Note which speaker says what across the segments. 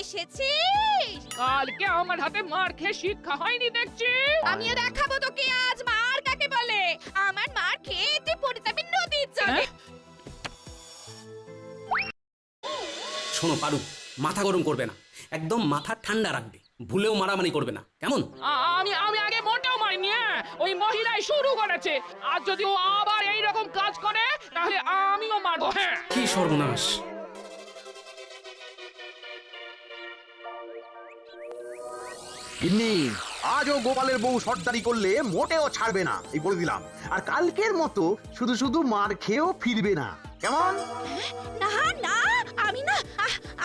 Speaker 1: এসেছিস?
Speaker 2: কালকে আমার হাতে মার খেয়ে শিক্ষা হয়নি দেখছি।
Speaker 1: আমিও দেখাবো তোকে আজ মার কাকে বলে। আমার মার খেয়ে তুই পড়ে যাবি নদীর জলে।
Speaker 3: শোনো পারু, মাথা গরম করবে না, একদম মাথা ঠান্ডা রাখবে, ভুলেও মারামারি করবে না, কেমন?
Speaker 2: আমি আমি আগে মোটেও মারিনি। ওই মহিলাই শুরু করেছে। আর যদি ও আবার এইরকম কাজ করে তাহলে আমিও মারবো। হ্যাঁ,
Speaker 3: কি সর্বনাশ!
Speaker 4: গিন্নি, আজও গোপালের বউ সর্দারি করলে মোটেও ছাড়বে না, এই বলে দিলাম। আর কালকের মতো শুধু শুধু মার খেয়েও ফিরবে না, কেমন?
Speaker 1: না না, আমি না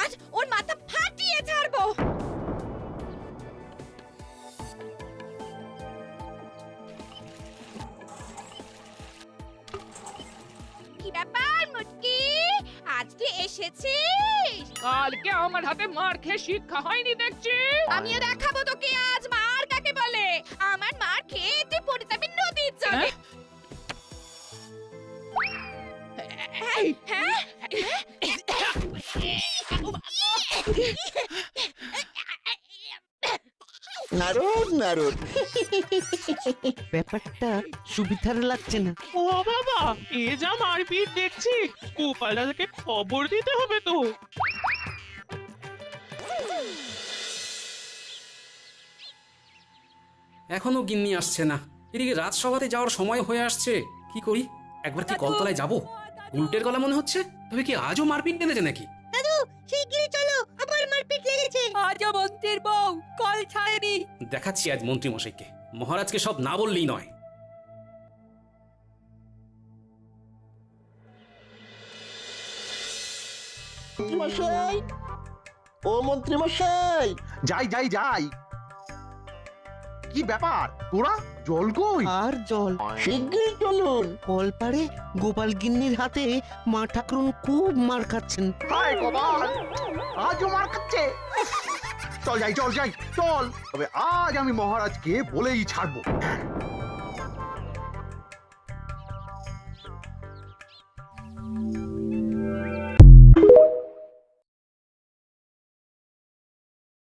Speaker 1: আজ ওর মাথা ফাটিয়ে ছাড়বো। কি ব্যাপার মুটকি, আজ তুই এসেছিস?
Speaker 2: কালকে আমার হাতে মার খেয়ে শিক্ষা হয়নি দেখছি।
Speaker 1: আমিও দেখাবো তোকে আজ মার কাকে বলে। আমার মার খেয়ে তুই পড়ে যাবি নদীর জলে। হ্যাঁ?
Speaker 5: নারদ নারদ,
Speaker 6: ব্যাপারটা সুবিধার লাগছে না।
Speaker 7: ও বাবা, এ যা মারপিট দেখছি, গোপাল দাদাকে খবর দিতে হবে তো।
Speaker 3: এখনো গিন্নি আসছে না, এদিকে রাজসভাতে যাওয়ার সময় হয়ে আসছে। কি করি, একবার কি কলতলায় যাব? উল্টের গলা মনে হচ্ছে, তবে কি আজও মারপিট বেঁধেছে নাকি?
Speaker 6: শিগগিরই চলো, আবার মারপিট লেগেছে।
Speaker 8: আজও মন্ত্রীর বউ কল ছাড়েনি।
Speaker 3: দেখাচ্ছি আজ মন্ত্রী মশাইকে, মহারাজকে সব না বললেই নয়।
Speaker 5: মশাই, ও মন্ত্রী মশাই,
Speaker 4: যাই যাই যাই। কি ব্যাপার, তোরা জল কই?
Speaker 6: আর জল
Speaker 5: শিগগিরই চলুন।
Speaker 6: কল পারে গোপাল গিন্নির হাতে মা ঠাকুরুন খুব মার খাচ্ছেন।
Speaker 4: হায় গোপাল, আজও মার খাচ্ছে। চল যাই, চল যাই, চল। তবে আজ আমি মহারাজকে বলেই ছাড়বো।